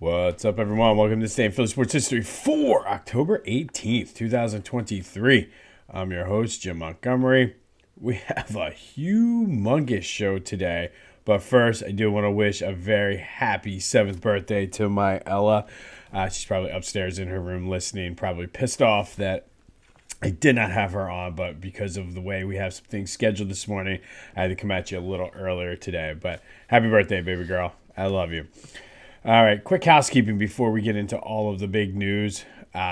What's up, everyone? Welcome to this day in Philly Sports History for October 18th, 2023. I'm your host, Jim Montgomery. We have a humongous show today. But first, I do want to wish a very happy 7th birthday to my Ella. She's probably upstairs in her room listening, probably pissed off that I did not have her on, but because of the way we have some things scheduled this morning, I had to come at you a little earlier today. But happy birthday, baby girl. I love you. All right, quick housekeeping before we get into all of the big news.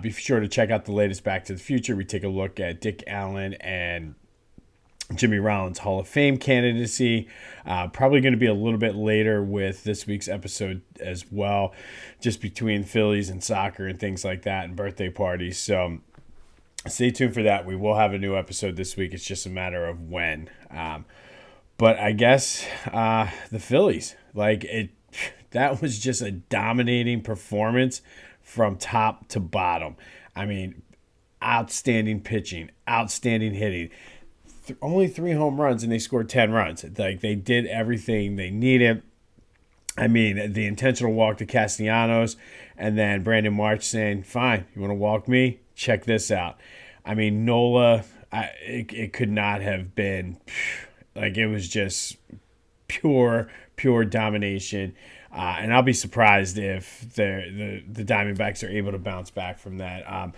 Be sure to check out the latest Back to the Future. We take a look at Dick Allen and Jimmy Rollins' Hall of Fame candidacy. Probably going to be a little bit later with this week's episode as well, just between Phillies and soccer and things like that and birthday parties. So stay tuned for that. We will have a new episode this week. It's just a matter of when. But I guess the Phillies, that was just a dominating performance from top to bottom. I mean, outstanding pitching, outstanding hitting. Only 3 home runs and they scored 10 runs. Like, they did everything they needed. I mean, the intentional walk to Castellanos and then Brandon March saying, fine, you want to walk me? Check this out. I mean, Nola, it could not have been, it was just pure domination. And I'll be surprised if the Diamondbacks are able to bounce back from that.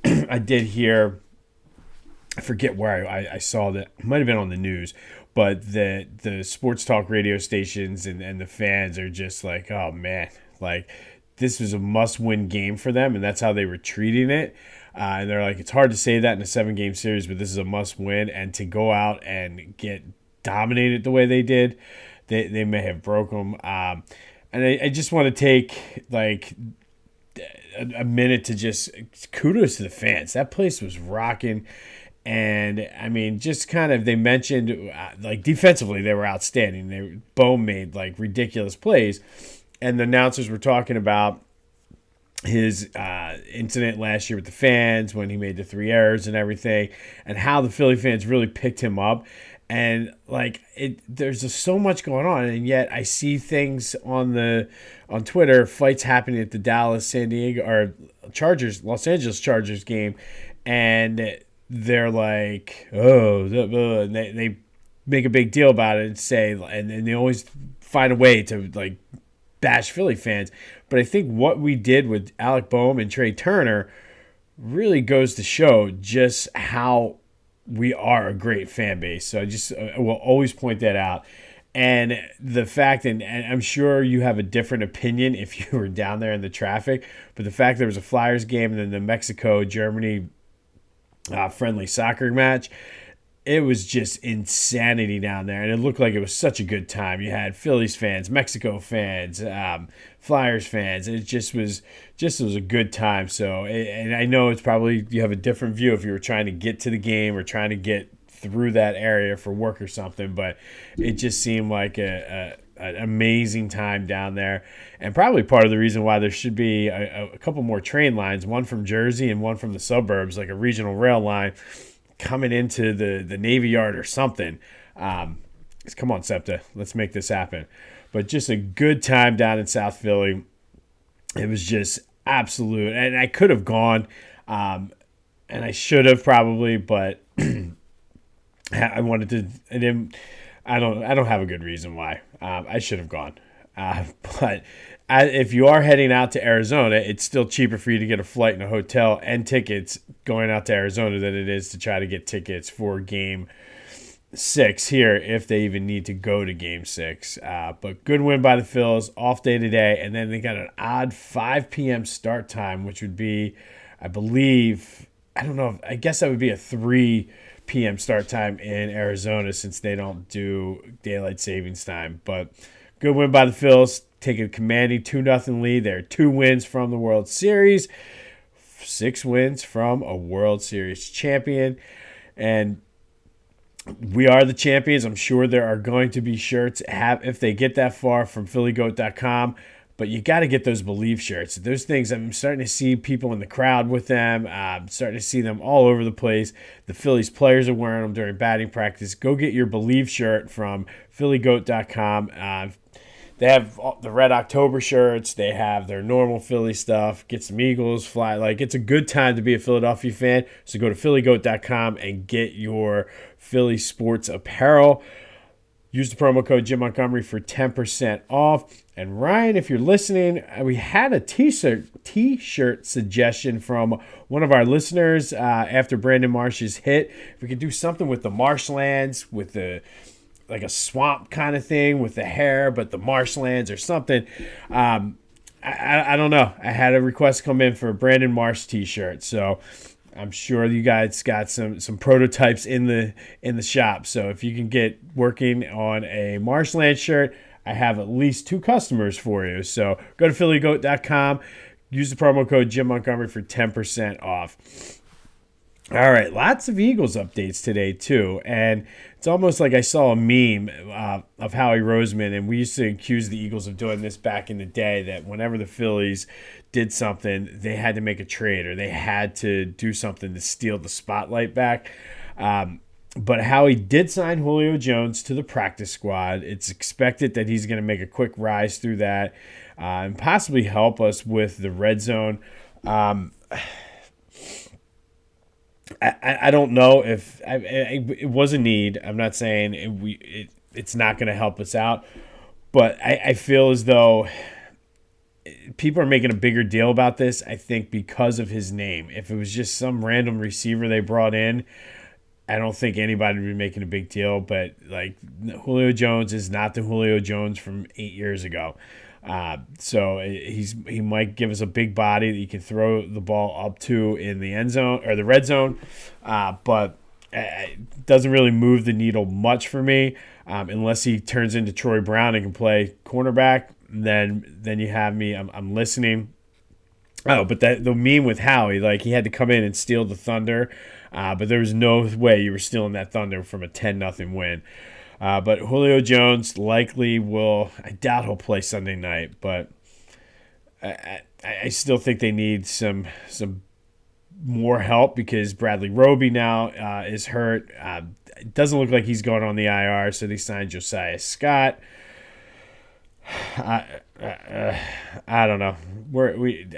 I did hear, I forget where I saw that, it might have been on the news, but the sports talk radio stations and the fans are just like, oh man, this was a must-win game for them, and that's how they were treating it. And they're like, it's hard to say that in a 7-game series, but this is a must-win, and to go out and get dominated the way they did, they may have broke them. And I just want to take a minute to just kudos to the fans. That place was rocking. And I mean, just kind of, they mentioned defensively, they were outstanding. Bohm made ridiculous plays. And the announcers were talking about his incident last year with the fans when he made the 3 errors and everything, and how the Philly fans really picked him up. And there's just so much going on, and yet I see things on Twitter, fights happening at the Los Angeles Chargers game, and they're like, oh, and they make a big deal about it and say, and they always find a way to bash Philly fans. But I think what we did with Alec Boehm and Trey Turner really goes to show just how we are a great fan base. So I will always point that out. And the fact, and I'm sure you have a different opinion if you were down there in the traffic, but the fact there was a Flyers game and then the Mexico-Germany friendly soccer match, it was just insanity down there. And it looked like it was such a good time. You had Phillies fans, Mexico fans, Flyers fans. It just was a good time. So, and I know it's probably, you have a different view if you were trying to get to the game or trying to get through that area for work or something, but it just seemed like an amazing time down there, and probably part of the reason why there should be a couple more train lines, one from Jersey and one from the suburbs, like a regional rail line coming into the Navy Yard or something. Come on, SEPTA, let's make this happen. But just a good time down in South Philly. It was just absolute, and I could have gone, and I should have probably, but I wanted to. I didn't. I don't have a good reason why. I should have gone, but if you are heading out to Arizona, it's still cheaper for you to get a flight and a hotel and tickets going out to Arizona than it is to try to get tickets for Game 6 here, if they even need to go to Game 6. But good win by the Phils, off day today, and then they got an odd 5 p.m. start time, which would be, I believe, I don't know, I guess that would be a 3 p.m. start time in Arizona since they don't do daylight savings time. But good win by the Phils, taking a commanding 2-0 lead. They're 2 wins from the World Series, 6 wins from a World Series champion, and we are the champions. I'm sure there are going to be shirts if they get that far from phillygoat.com. But you got to get those Believe shirts. Those things, I'm starting to see people in the crowd with them. I'm starting to see them all over the place. The Phillies players are wearing them during batting practice. Go get your Believe shirt from phillygoat.com. They have the Red October shirts. They have their normal Philly stuff. Get some Eagles, fly. Like, it's a good time to be a Philadelphia fan. So go to phillygoat.com and get your Philly sports apparel. Use the promo code Jim Montgomery for 10% off. And Ryan, if you're listening, we had a t-shirt suggestion from one of our listeners after Brandon Marsh's hit. If we could do something with the marshlands, with the like a swamp kind of thing with the hair, but the marshlands or something. I don't know. I had a request come in for a Brandon Marsh t-shirt, so I'm sure you guys got some prototypes in the shop. So if you can get working on a Marshland shirt, I have at least 2 customers for you. So go to phillygoat.com, use the promo code Jim Montgomery for 10% off. All right, lots of Eagles updates today too, and it's almost like I saw a meme of Howie Roseman, and we used to accuse the Eagles of doing this back in the day, that whenever the Phillies did something, they had to make a trade or they had to do something to steal the spotlight back. But Howie did sign Julio Jones to the practice squad. It's expected that he's going to make a quick rise through that and possibly help us with the red zone. I don't know if it was a need. I'm not saying it's not going to help us out, but I feel as though people are making a bigger deal about this, I think, because of his name. If it was just some random receiver they brought in, I don't think anybody would be making a big deal. But like, Julio Jones is not the Julio Jones from 8 years ago. So he might give us a big body that you can throw the ball up to in the end zone or the red zone, but it doesn't really move the needle much for me unless he turns into Troy Brown and can play cornerback. Then you have me. I'm listening. Oh, but the meme with Howie, like, he had to come in and steal the thunder, but there was no way you were stealing that thunder from a 10-0 win. But Julio Jones likely will. I doubt he'll play Sunday night, but I still think they need some more help because Bradley Roby now is hurt. It doesn't look like he's going on the IR, so they signed Josiah Scott. I don't know.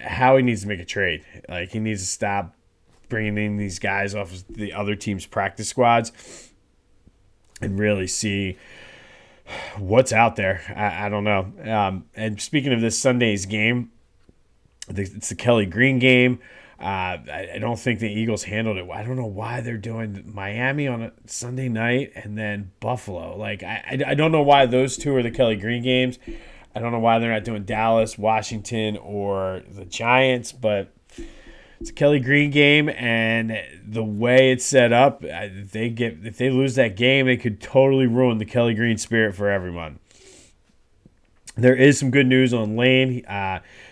Howie needs to make a trade. Like, he needs to stop bringing in these guys off of the other team's practice squads and really see what's out there. I don't know. And speaking of this Sunday's game, it's the Kelly Green game. I don't think the Eagles handled it. I don't know why they're doing Miami on a Sunday night and then Buffalo. Like, I don't know why those two are the Kelly Green games. I don't know why they're not doing Dallas, Washington, or the Giants, but it's a Kelly Green game, and the way it's set up, if they lose that game, it could totally ruin the Kelly Green spirit for everyone. There is some good news on Lane.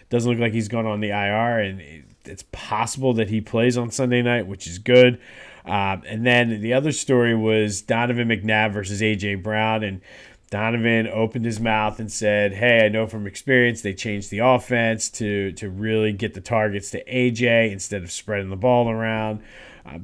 Doesn't look like he's gone on the IR, and it's possible that he plays on Sunday night, which is good. And then the other story was Donovan McNabb versus A.J. Brown, and Donovan opened his mouth and said, hey, I know from experience they changed the offense to really get the targets to AJ instead of spreading the ball around.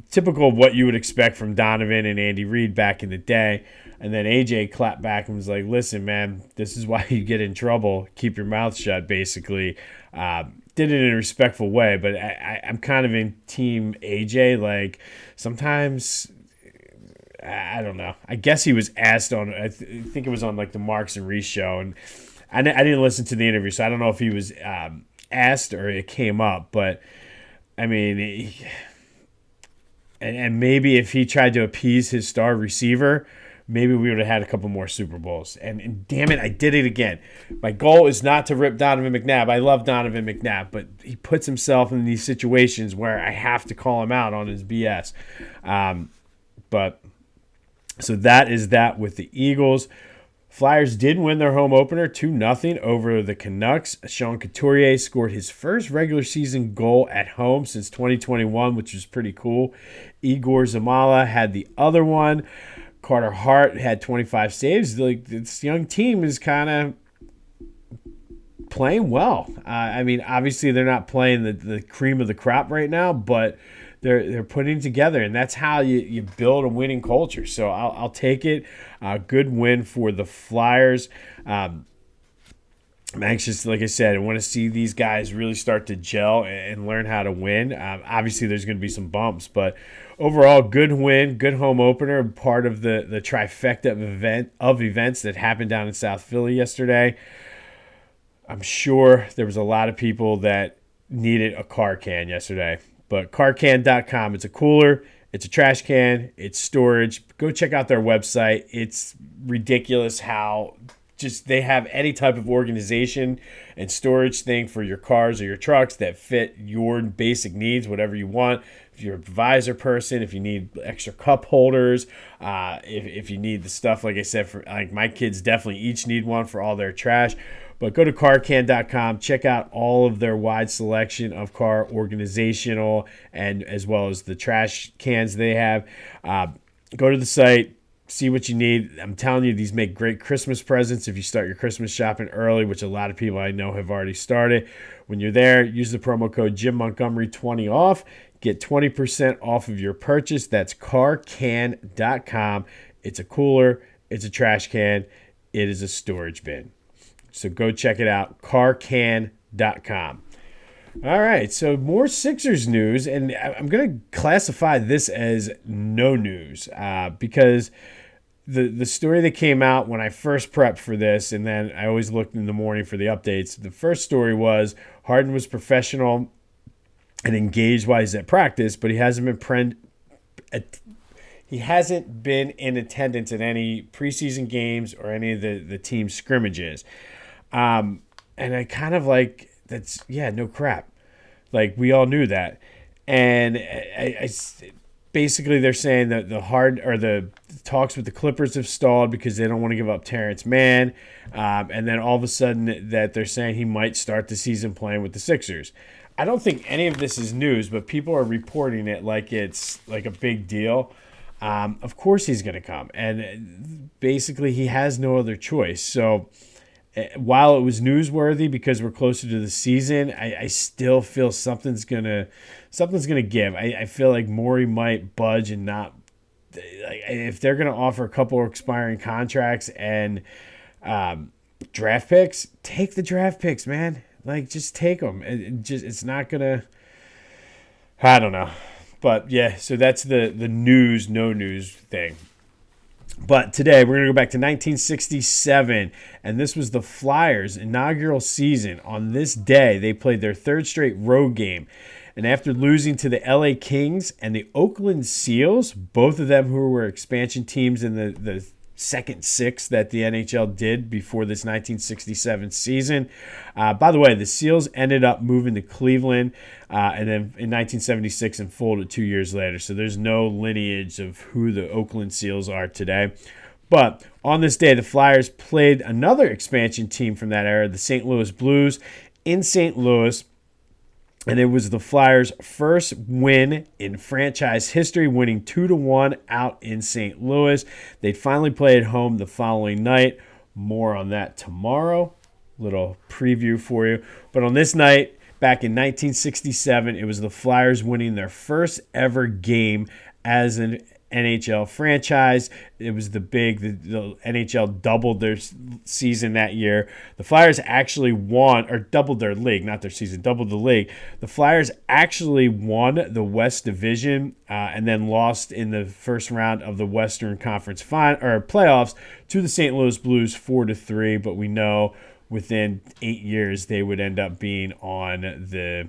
Typical of what you would expect from Donovan and Andy Reid back in the day. And then AJ clapped back and was like, listen, man, this is why you get in trouble. Keep your mouth shut, basically. Did it in a respectful way, but I'm kind of in team AJ. Like, sometimes, I don't know. I guess he was asked on, I think it was on like the Marks and Reese show, and I didn't listen to the interview, so I don't know if he was asked or it came up, but I mean, and maybe if he tried to appease his star receiver, maybe we would have had a couple more Super Bowls. And damn it, I did it again. My goal is not to rip Donovan McNabb. I love Donovan McNabb, but he puts himself in these situations where I have to call him out on his BS. But so that is that with the Eagles. Flyers did win their home opener 2-0 over the Canucks. Sean Couturier scored his first regular season goal at home since 2021, which was pretty cool. Igor Zamala had the other one. Carter Hart had 25 saves. Like, this young team is kind of playing well. I mean, obviously they're not playing the cream of the crop right now, but they're putting together, and that's how you build a winning culture. So I'll take it. Good win for the Flyers. I'm anxious, like I said, I want to see these guys really start to gel and learn how to win. Obviously, there's going to be some bumps, but overall, good win, good home opener, part of the trifecta of events that happened down in South Philly yesterday. I'm sure there was a lot of people that needed a car can yesterday, but carcan.com, it's a cooler, it's a trash can, it's storage. Go check out their website. It's ridiculous how just they have any type of organization and storage thing for your cars or your trucks that fit your basic needs, whatever you want. If you're a visor person, if you need extra cup holders, if you need the stuff, like I said, for like my kids definitely each need one for all their trash. But go to carcan.com, check out all of their wide selection of car organizational and as well as the trash cans they have. Go to the site, see what you need. I'm telling you, these make great Christmas presents if you start your Christmas shopping early, which a lot of people I know have already started. When you're there, use the promo code JimMontgomery20 off. Get 20% off of your purchase. That's carcan.com. It's a cooler. It's a trash can. It is a storage bin. So go check it out, carcan.com. All right, so more Sixers news, and I'm going to classify this as no news because the story that came out when I first prepped for this, and then I always looked in the morning for the updates. The first story was Harden was professional and engaged while he's at practice, but he hasn't been in attendance at any preseason games or any of the team scrimmages. And I kind of like, that's, yeah, no crap. Like, we all knew that. And I basically they're saying that the talks with the Clippers have stalled because they don't want to give up Terrence Mann. And then all of a sudden that they're saying he might start the season playing with the Sixers. I don't think any of this is news, but people are reporting it like it's like a big deal. Of course he's going to come. And basically he has no other choice. So while it was newsworthy because we're closer to the season, I still feel something's gonna give. I feel like Morey might budge and not. Like, if they're gonna offer a couple of expiring contracts and draft picks, take the draft picks, man. Like, just take them. It's not gonna. I don't know, but yeah. So that's the news, no news thing. But today we're going to go back to 1967, and this was the Flyers' inaugural season. On this day, they played their third straight road game. And after losing to the LA Kings and the Oakland Seals, both of them who were expansion teams in the second six that the NHL did before this 1967 season. By the way, the Seals ended up moving to Cleveland and then in 1976 and folded 2 years later. So there's no lineage of who the Oakland Seals are today. But on this day, the Flyers played another expansion team from that era, the St. Louis Blues, in St. Louis. And it was the Flyers' first win in franchise history, winning 2-1 out in St. Louis. They'd finally play at home the following night. More on that tomorrow. Little preview for you. But on this night, back in 1967, it was the Flyers winning their first ever game as an NHL franchise. It was the NHL doubled their season that year. The Flyers actually won, or doubled their league, not their season, doubled the league. The Flyers actually won the West Division and then lost in the first round of the Western Conference playoffs to the St. Louis Blues 4-3. But we know within 8 years they would end up being on the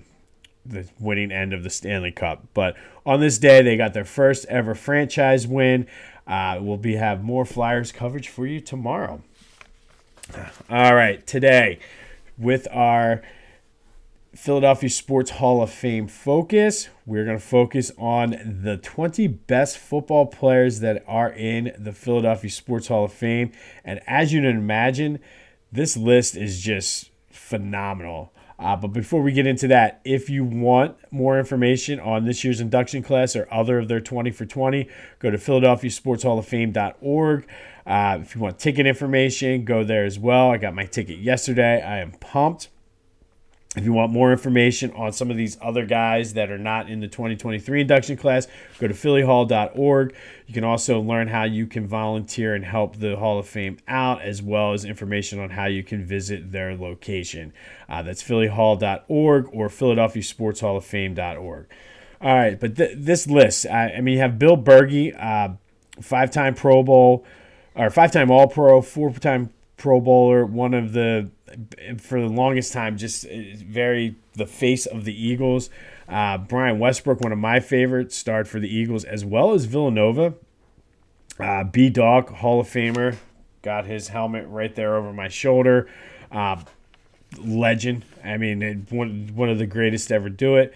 winning end of the Stanley Cup. But on this day, they got their first ever franchise win. We'll have more Flyers coverage for you tomorrow. All right, today with our Philadelphia Sports Hall of Fame focus, we're going to focus on the 20 best football players that are in the Philadelphia Sports Hall of Fame. And as you can imagine, this list is just phenomenal. But before we get into that, if you want more information on this year's induction class or other of their 20 for 20, go to PhiladelphiaSportsHallOfFame.org. If you want ticket information, go there as well. I got my ticket yesterday. I am pumped. If you want more information on some of these other guys that are not in the 2023 induction class, go to phillyhall.org. You can also learn how you can volunteer and help the Hall of Fame out, as well as information on how you can visit their location. That's phillyhall.org or philadelphiasportshalloffame.org. All right, but this list, I mean, you have Bill Bergey, five-time Pro Bowl, or five-time All-Pro, four-time Pro Bowler, one of the, for the longest time, just the face of the Eagles. Brian Westbrook, one of my favorites, starred for the Eagles as well as Villanova. B-Dog, Hall of Famer, got his helmet right there over my shoulder. Legend. I mean, one of the greatest to ever do it.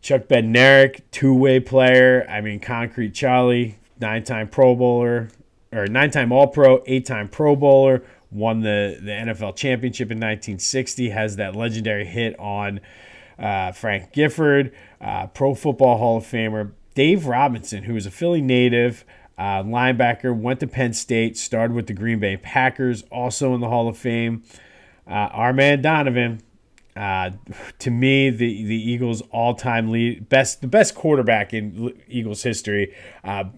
Chuck Bednarik, two-way player. I mean, Concrete Charlie, nine-time Pro Bowler, or nine-time All-Pro, eight-time Pro Bowler, won the NFL championship in 1960, has that legendary hit on Frank Gifford, Pro Football Hall of Famer. Dave Robinson, who is a Philly native, linebacker, went to Penn State, started with the Green Bay Packers, also in the Hall of Fame. Our man Donovan, to me, the Eagles' all-time the best quarterback in Eagles history,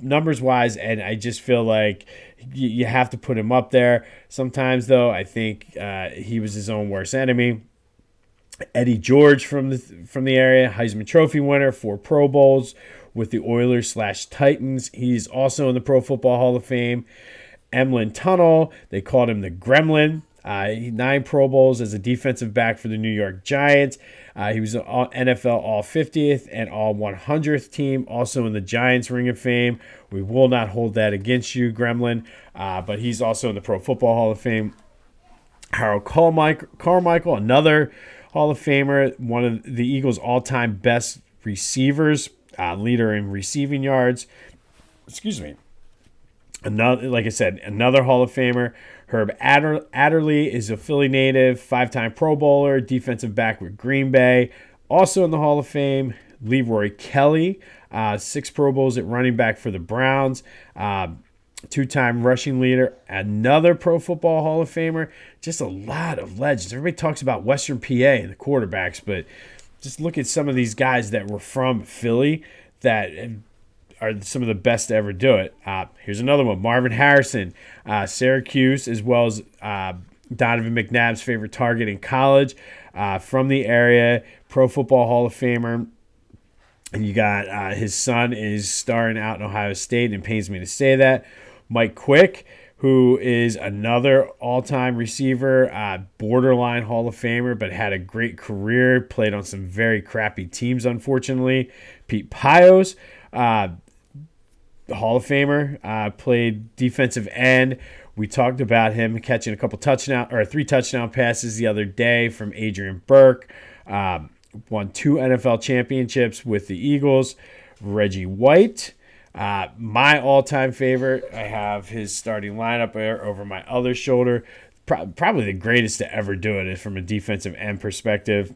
numbers-wise, and I just feel like you have to put him up there. Sometimes, though, I think he was his own worst enemy. Eddie George from the area, Heisman Trophy winner, 4 Pro Bowls with the Oilers/Titans. He's also in the Pro Football Hall of Fame. Emlyn Tunnel, they called him the Gremlin. 9 Pro Bowls as a defensive back for the New York Giants. He was an NFL All-50th and All-100th team, also in the Giants Ring of Fame. We will not hold that against you, Gremlin, but he's also in the Pro Football Hall of Fame. Harold Carmichael, another Hall of Famer, one of the Eagles' all-time best receivers, leader in receiving yards. Excuse me. Like I said, another Hall of Famer. Herb Adderley is a Philly native, 5-time Pro Bowler, defensive back with Green Bay. Also in the Hall of Fame, Leroy Kelly, 6 Pro Bowls at running back for the Browns, 2-time rushing leader, another Pro Football Hall of Famer. Just a lot of legends. Everybody talks about Western PA and the quarterbacks, but just look at some of these guys that were from Philly that are some of the best to ever do it. Here's another one. Marvin Harrison, Syracuse, as well as Donovan McNabb's favorite target in college, from the area, Pro Football Hall of Famer. And you got his son is starring out in Ohio State, and it pains me to say that. Mike Quick, who is another all-time receiver, borderline Hall of Famer, but had a great career, played on some very crappy teams, unfortunately. Pete Pios, the Hall of Famer, played defensive end. We talked about him catching a couple 3 touchdown passes the other day from Adrian Burke. Won 2 NFL championships with the Eagles. Reggie White, my all-time favorite. I have his starting lineup there over my other shoulder. Probably the greatest to ever do it from a defensive end perspective.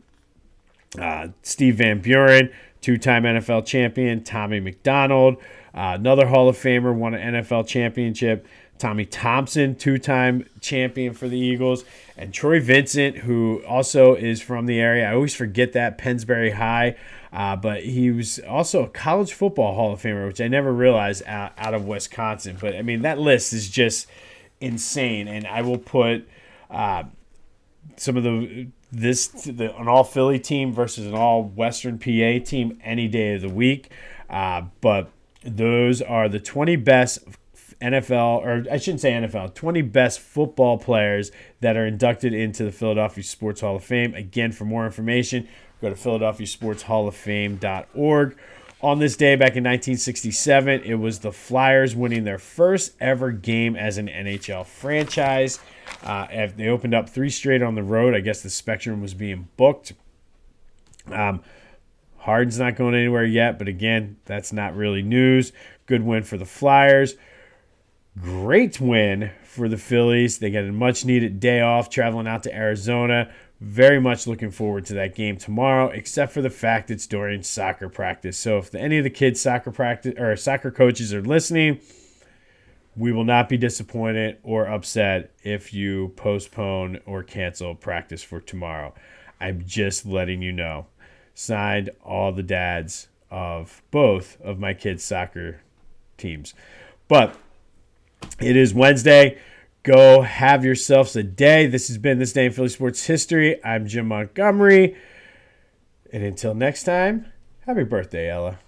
Steve Van Buren, 2-time NFL champion. Tommy McDonald, another Hall of Famer, won an NFL championship. Tommy Thompson, 2-time champion for the Eagles. And Troy Vincent, who also is from the area. I always forget that, Pennsbury High. But he was also a college football Hall of Famer, which I never realized out of Wisconsin. But, I mean, that list is just insane. And I will put some of an all Philly team versus an all Western PA team any day of the week. But those are the 20 best NFL, or I shouldn't say NFL, 20 best football players that are inducted into the Philadelphia Sports Hall of Fame. Again, for more information, go to philadelphiasportshalloffame.org. On this day back in 1967, it was the Flyers winning their first ever game as an NHL franchise. They opened up 3 straight on the road. I guess the Spectrum was being booked. Harden's not going anywhere yet, but again, that's not really news. Good win for the Flyers. Great win for the Phillies. They got a much-needed day off traveling out to Arizona. Very much looking forward to that game tomorrow, except for the fact it's during soccer practice. So if any of the kids' soccer coaches are listening, we will not be disappointed or upset if you postpone or cancel practice for tomorrow. I'm just letting you know. Signed, all the dads of both of my kids' soccer teams. But it is Wednesday. Go have yourselves a day. This has been This Day in Philly Sports History. I'm Jim Montgomery. And until next time, happy birthday, Ella.